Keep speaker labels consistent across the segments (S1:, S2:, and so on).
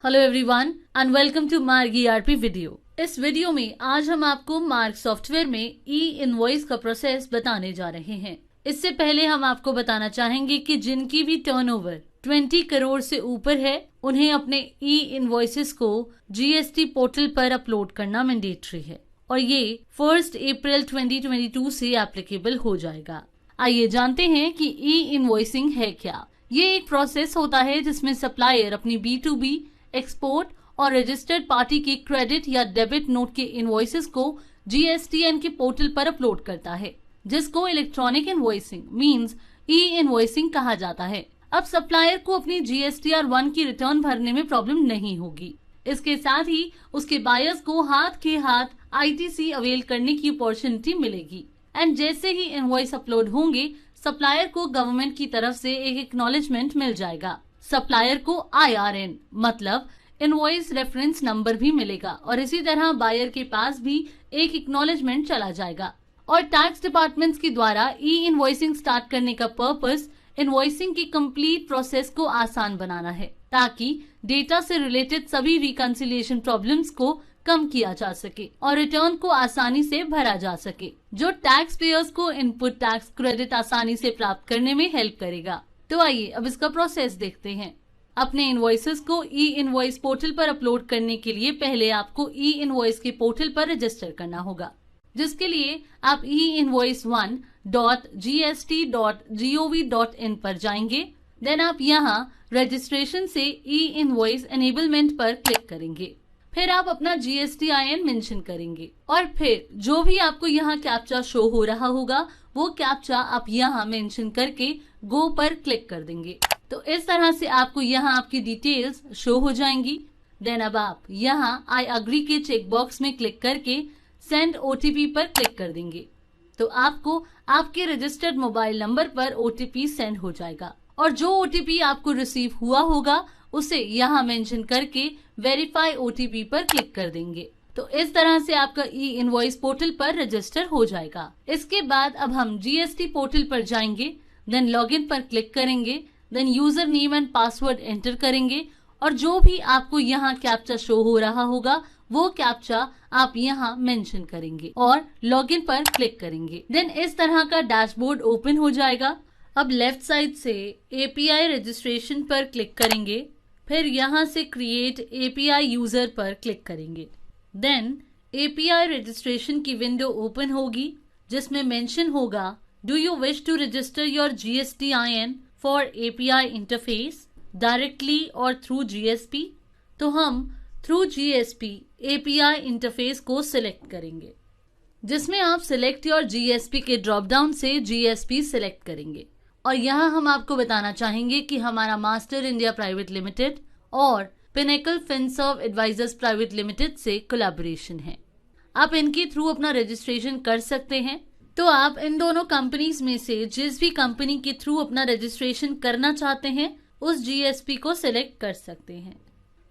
S1: Hello everyone and welcome to Marg ERP video. इस video में आज हम आपको मार्ग सॉफ्टवेयर में ई इनवॉइस का प्रोसेस बताने जा रहे हैं। इससे पहले हम आपको बताना चाहेंगे कि जिनकी भी टर्नओवर 20 करोड़ से ऊपर है उन्हें अपने ई इनवॉइसेस को जीएसटी पोर्टल पर अपलोड करना मैंडेटरी है और ये 1 अप्रैल 2022 से एप्लीकेबल हो जाएगा। आइए जानते हैं कि ई इनवॉइसिंग है क्या। ये एक प्रोसेस होता है जिसमें सप्लायर अपनी B2B एक्सपोर्ट और रजिस्टर्ड पार्टी के क्रेडिट या डेबिट नोट के इनवॉइसेस को GSTN के पोर्टल पर अपलोड करता है, जिसको इलेक्ट्रॉनिक इनवॉइसिंग मींस ई इनवॉइसिंग कहा जाता है। अब सप्लायर को अपनी GSTR 1 की रिटर्न भरने में प्रॉब्लम नहीं होगी। इसके साथ ही उसके बायर्स को हाथ के हाथ ITC अवेल करने की अपॉर्चुनिटी मिलेगी एंड जैसे ही इनवॉइस अपलोड होंगे सप्लायर को गवर्नमेंट की तरफ से एक एक्नॉलेजमेंट मिल जाएगा। सप्लायर को IRN मतलब इनवॉइस रेफरेंस नंबर भी मिलेगा और इसी तरह बायर के पास भी एक एक्नॉलेजमेंट चला जाएगा। और टैक्स डिपार्टमेंट्स के द्वारा ई इनवॉइसिंग स्टार्ट करने का पर्पस इनवॉइसिंग की कंप्लीट प्रोसेस को आसान बनाना है ताकि डेटा से रिलेटेड सभी रिकंसिलिएशन प्रॉब्लम्स को कम किया जा सके और रिटर्न को आसानी से भरा जा सके, जो टैक्स पेयर्स को इनपुट टैक्स क्रेडिट आसानी से प्राप्त करने में हेल्प करेगा। तो आइए अब इसका प्रोसेस देखते हैं। अपने इनवॉइसेस को ई इनवॉइस पोर्टल पर अपलोड करने के लिए पहले आपको ई इनवॉइस के पोर्टल पर रजिस्टर करना होगा, जिसके लिए आप e-invoice1.gst.gov.in पर जाएंगे। देन आप यहाँ रजिस्ट्रेशन से ई इनवॉइस एनेबलमेंट पर क्लिक करेंगे। फिर आप अपना GSTIN मेंशन करेंगे और फिर जो भी आपको यहाँ कैप्चा शो हो रहा होगा वो कैप्चा आप यहाँ मेंशन करके गो पर क्लिक कर देंगे। तो इस तरह से आपको यहाँ आपकी डिटेल्स शो हो जाएंगी। देन अब आप यहाँ आई अग्री के चेक बॉक्स में क्लिक करके सेंड OTP पर क्लिक कर देंगे। तो आपको आपके रजिस्टर्ड मोबाइल नंबर पर OTP सेंड हो जाएगा और जो OTP आपको रिसीव हुआ होगा उसे यहाँ मेंशन करके वेरीफाई OTP पर क्लिक कर देंगे। तो इस तरह से आपका ई इनवॉइस पोर्टल पर रजिस्टर हो जाएगा। इसके बाद अब हम GST पोर्टल पर जाएंगे, देन लॉगिन पर क्लिक करेंगे, then user name and password enter करेंगे और जो भी आपको यहाँ कैप्चा शो हो रहा होगा वो कैप्चा आप यहाँ मेंशन करेंगे और लॉगिन पर क्लिक करेंगे। देन इस तरह का डैशबोर्ड ओपन हो जाएगा। अब लेफ्ट साइड से API रजिस्ट्रेशन पर क्लिक करेंगे, फिर यहाँ से क्रिएट API यूजर पर क्लिक करेंगे। देन API रजिस्ट्रेशन की विंडो ओपन होगी जिसमें मेंशन होगा do you wish to register your GSTIN for API interface directly और थ्रू GSP। तो हम थ्रू GSP API इंटरफेस को सिलेक्ट करेंगे, जिसमें आप सिलेक्ट योर GSP के ड्रॉप डाउन से GSP सिलेक्ट करेंगे और यहाँ हम आपको बताना चाहेंगे कि हमारा मास्टर इंडिया प्राइवेट लिमिटेड और Pinnacle Finserv Advisors Private Limited से कोलैबोरेशन है। आप इनके थ्रू अपना रजिस्ट्रेशन कर सकते हैं। तो आप इन दोनों कंपनीज में से जिस भी कंपनी के थ्रू अपना रजिस्ट्रेशन करना चाहते हैं उस GSP को सिलेक्ट कर सकते हैं।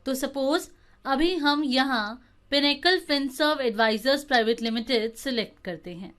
S1: तो सपोज अभी हम यहाँ Pinnacle Finserv Advisors Private Limited select करते हैं।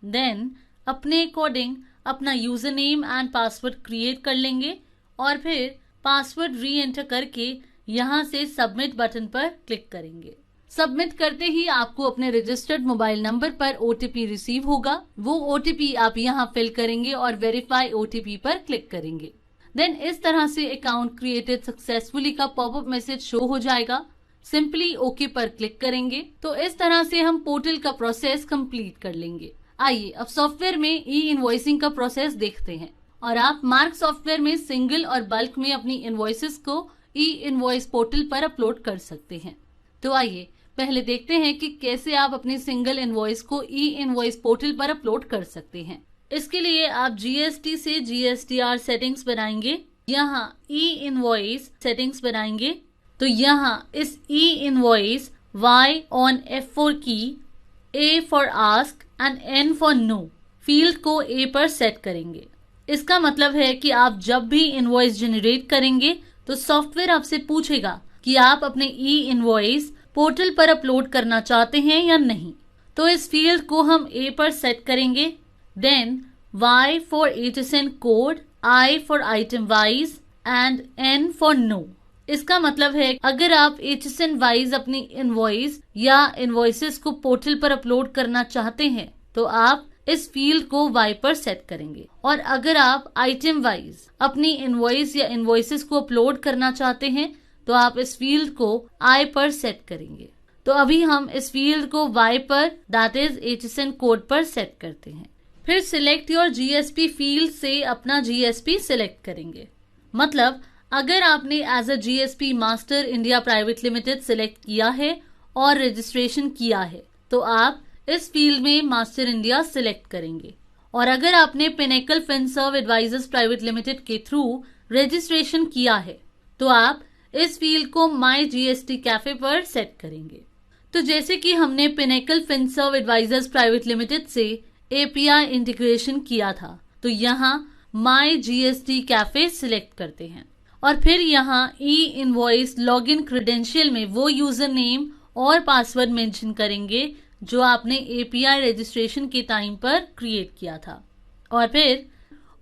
S1: देन अपने अकॉर्डिंग अपना user name and password create कर लेंगे और फिर पासवर्ड री एंटर करके यहाँ से सबमिट बटन पर क्लिक करेंगे। सबमिट करते ही आपको अपने रजिस्टर्ड मोबाइल नंबर पर OTP रिसीव होगा। वो OTP आप यहाँ फिल करेंगे और वेरीफाई OTP पर क्लिक करेंगे। देन इस तरह से अकाउंट क्रिएटेड सक्सेसफुली का पॉपअप मैसेज शो हो जाएगा। सिंपली ओके पर क्लिक करेंगे। तो इस तरह से हम पोर्टल का प्रोसेस कंप्लीट कर लेंगे। आइए अब सॉफ्टवेयर में ई इनवॉइसिंग का प्रोसेस देखते हैं और आप मार्क सॉफ्टवेयर में सिंगल और बल्क में अपनी इनवॉइसेस को ई इनवॉइस पोर्टल पर अपलोड कर सकते हैं। तो आइए पहले देखते हैं कि कैसे आप अपनी सिंगल इनवॉइस को ई इनवॉइस पोर्टल पर अपलोड कर सकते हैं। इसके लिए आप GST से GSTR सेटिंग्स बनाएंगे, यहाँ ई इनवॉइस सेटिंग्स बनाएंगे। तो यहाँ इस ई इनवॉइस Y on F4 की A for ask and N for know field को A पर सेट करेंगे। इसका मतलब है कि आप जब भी इनवॉइस जनरेट करेंगे तो सॉफ्टवेयर आपसे पूछेगा कि आप अपने ई इनवॉइस पोर्टल पर अपलोड करना चाहते हैं या नहीं। तो इस फील्ड को हम A पर सेट करेंगे। Then Y for HSN code, I for item wise and N for no. इसका मतलब है अगर आप HSN वाइज अपनी इनवॉइस या इनवॉइसेस को पोर्टल पर अपलोड करना चाहते हैं तो आप इस फील्ड को Y पर सेट करेंगे, और अगर आप आइटम वाइज अपनी इनवॉइस या इनवॉइसेस को अपलोड करना चाहते हैं तो आप इस फील्ड को I पर सेट करेंगे। तो अभी हम इस फील्ड को Y पर दैट इज HSN कोड पर सेट करते हैं। फिर सिलेक्ट योर GSP फील्ड से अपना GSP सिलेक्ट करेंगे। मतलब अगर आपने as a GSP Master India Private Limited select किया है और रजिस्ट्रेशन किया है तो आप इस फील्ड में मास्टर इंडिया सिलेक्ट करेंगे, और अगर आपने Pinnacle Finserv Advisors Private Limited के थ्रू रजिस्ट्रेशन किया है तो आप इस फील्ड को माई GST कैफे पर सेट करेंगे। तो जैसे कि हमने Pinnacle Finserv Advisors Private Limited से API इंटीग्रेशन किया था तो यहाँ माई GST कैफे सिलेक्ट करते हैं, और फिर यहाँ E-इनवॉइस लॉगिन क्रेडेंशियल में वो यूजर नेम और पासवर्ड मेंशन करेंगे जो आपने API रजिस्ट्रेशन के टाइम पर क्रिएट किया था, और फिर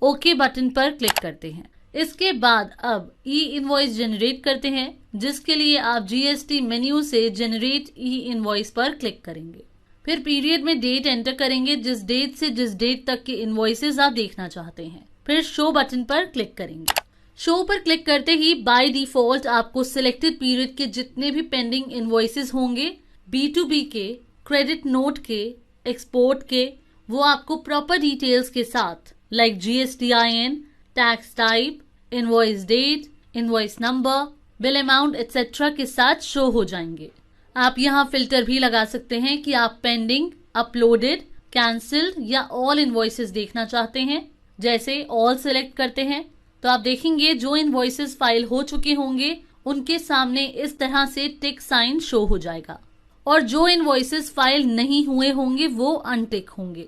S1: ओके बटन पर क्लिक करते हैं। इसके बाद अब E-इनवॉइस जनरेट करते हैं, जिसके लिए आप GST मेन्यू से जनरेट E-इनवॉइस पर क्लिक करेंगे। फिर पीरियड में डेट एंटर करेंगे, जिस डेट से जिस डेट तक के इनवॉइसेस आप देखना चाहते हैं। फिर शो बटन पर क्लिक करेंगे। शो पर क्लिक करते ही बाय डिफॉल्ट आपको सिलेक्टेड पीरियड के जितने भी पेंडिंग इनवॉइसेस होंगे, B2B के, क्रेडिट नोट के, एक्सपोर्ट के, वो आपको प्रॉपर डिटेल्स के साथ like GSTIN, tax type, invoice date, invoice number, bill amount etcetera के साथ शो हो जाएंगे। आप यहाँ फिल्टर भी लगा सकते हैं कि आप पेंडिंग, अपलोडेड, कैंसिल्ड या ऑल इनवॉइसेस देखना चाहते हैं। जैसे ऑल सिलेक्ट करते हैं तो आप देखेंगे जो इनवॉइसेस फाइल हो चुके होंगे उनके सामने इस तरह से टिक साइन शो हो जाएगा, और जो इनवॉइसेस फाइल नहीं हुए होंगे वो अनटिक होंगे।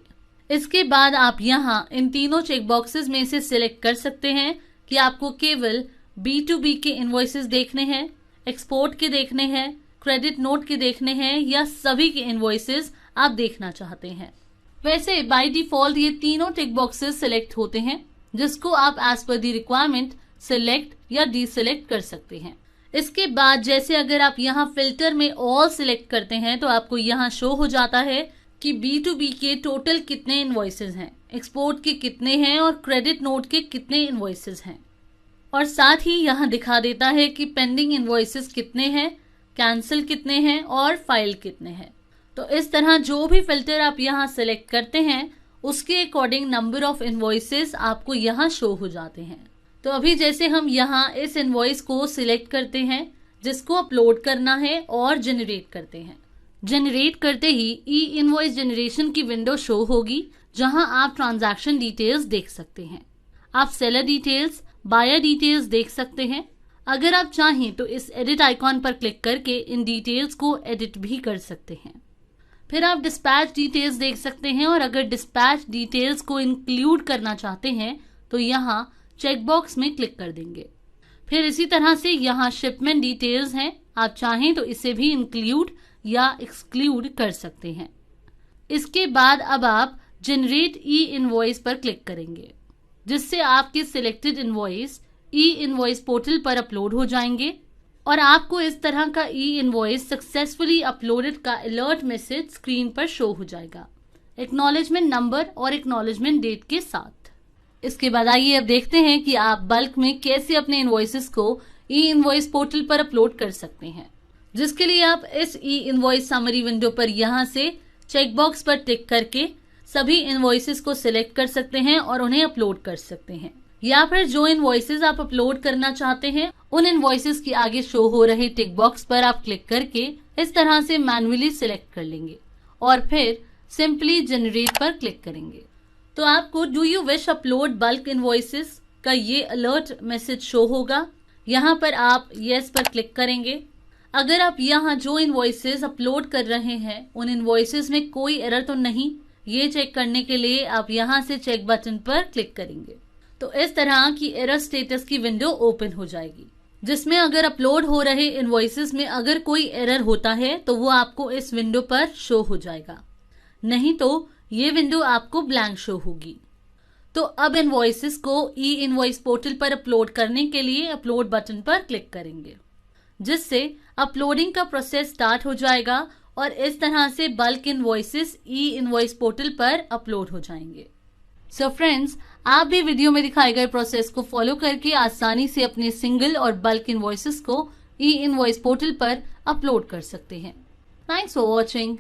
S1: इसके बाद आप यहाँ इन तीनों चेक बॉक्सेस में से सिलेक्ट कर सकते हैं कि आपको केवल B2B के इनवॉइसेस देखने हैं, एक्सपोर्ट के देखने हैं, क्रेडिट नोट के देखने हैं, या सभी के इनवॉइसेस आप देखना चाहते हैं। वैसे बाय डिफॉल्ट ये तीनों टिक बॉक्सेस सिलेक्ट होते हैं, जिसको आप as per the requirement select या डीसिलेक्ट कर सकते हैं। इसके बाद जैसे अगर आप यहाँ फिल्टर में ऑल सिलेक्ट करते हैं तो आपको यहाँ शो हो जाता है कि B2B के टोटल कितने इनवॉइसेस हैं, एक्सपोर्ट के कितने हैं और क्रेडिट नोट के कितने इनवॉइसेस हैं, और साथ ही यहाँ दिखा देता है कि पेंडिंग इनवॉइसेस कितने हैं, कैंसिल कितने हैं और फाइल कितने हैं। तो इस तरह जो भी फिल्टर आप यहाँ सिलेक्ट करते हैं उसके अकॉर्डिंग नंबर ऑफ इनवॉइसेस आपको यहाँ शो हो जाते हैं। तो अभी जैसे हम यहाँ इस इनवॉइस को सिलेक्ट करते हैं जिसको अपलोड करना है और जनरेट करते हैं। जनरेट करते ही E-इनवॉइस जनरेशन की विंडो शो होगी, जहां आप ट्रांजैक्शन डिटेल्स देख सकते हैं। आप सेलर डिटेल्स, बायर डिटेल्स देख सकते हैं। अगर आप चाहें तो इस एडिट आइकॉन पर क्लिक करके इन डिटेल्स को एडिट भी कर सकते हैं। फिर आप डिस्पैच डिटेल्स देख सकते हैं, और अगर डिस्पैच डिटेल्स को इंक्लूड करना चाहते हैं तो यहाँ चेकबॉक्स में क्लिक कर देंगे। फिर इसी तरह से यहाँ शिपमेंट डिटेल्स हैं, आप चाहें तो इसे भी इंक्लूड या एक्सक्लूड कर सकते हैं। इसके बाद अब आप जनरेट E-इनवॉइस पर क्लिक करेंगे, जिससे आपके सिलेक्टेड इनवॉइस E-इनवॉइस पोर्टल पर अपलोड हो जाएंगे, और आपको इस तरह का E-इनवॉइस सक्सेसफुली अपलोडेड का अलर्ट मैसेज स्क्रीन पर शो हो जाएगा, एक्नॉलेजमेंट नंबर और एक्नॉलेजमेंट डेट के साथ। इसके बाद आइए अब देखते हैं कि आप बल्क में कैसे अपने इनवॉइसेस को E-इनवॉइस पोर्टल पर अपलोड कर सकते हैं, जिसके लिए आप इस E-इनवॉइस समरी विंडो पर यहाँ से चेकबॉक्स पर टिक करके सभी इनवॉइसेस को सिलेक्ट कर सकते हैं और उन्हें अपलोड कर सकते हैं, या फिर जो इनवॉइसेस आप अपलोड करना चाहते हैं उन इनवॉइसेस के आगे शो हो रहे टिक बॉक्स पर आप क्लिक करके इस तरह से मैन्युअली सिलेक्ट कर लेंगे और फिर सिंपली जनरेट पर क्लिक करेंगे। तो आपको do you wish upload bulk invoices का ये अलर्ट मैसेज शो होगा। यहाँ पर आप यस पर क्लिक करेंगे। अगर आप यहाँ जो इनवॉइसेस अपलोड कर रहे हैं उन इनवॉइसेस में कोई एरर तो नहीं, ये चेक करने के लिए आप यहाँ से चेक बटन पर क्लिक करेंगे। तो इस तरह की एरर स्टेटस की विंडो ओपन हो जाएगी, जिसमें अगर अपलोड हो रहे इनवॉइसेस में अगर कोई एरर होता है तो वो आपको इस विंडो पर शो हो जाएगा, नहीं तो ये विंडो आपको ब्लैंक शो होगी। तो अब इनवॉइसेस को E-इनवॉइस पोर्टल पर अपलोड करने के लिए अपलोड बटन पर क्लिक करेंगे। जिससे अपलोडिंग का प्रोसेस स्टार्ट हो जाएगा और इस तरह से बल्क इनवॉइसेस ई इनवॉइस पोर्टल पर अपलोड हो जाएंगे। सो फ्रेंड्स, आप भी वीडियो में दिखाए गए प्रोसेस को फॉलो करके आसानी से अपने सिंगल और बल्क इनवॉइसेस को ई इनवॉइस पोर्टल पर अपलोड कर सकते हैं। Thanks for watching.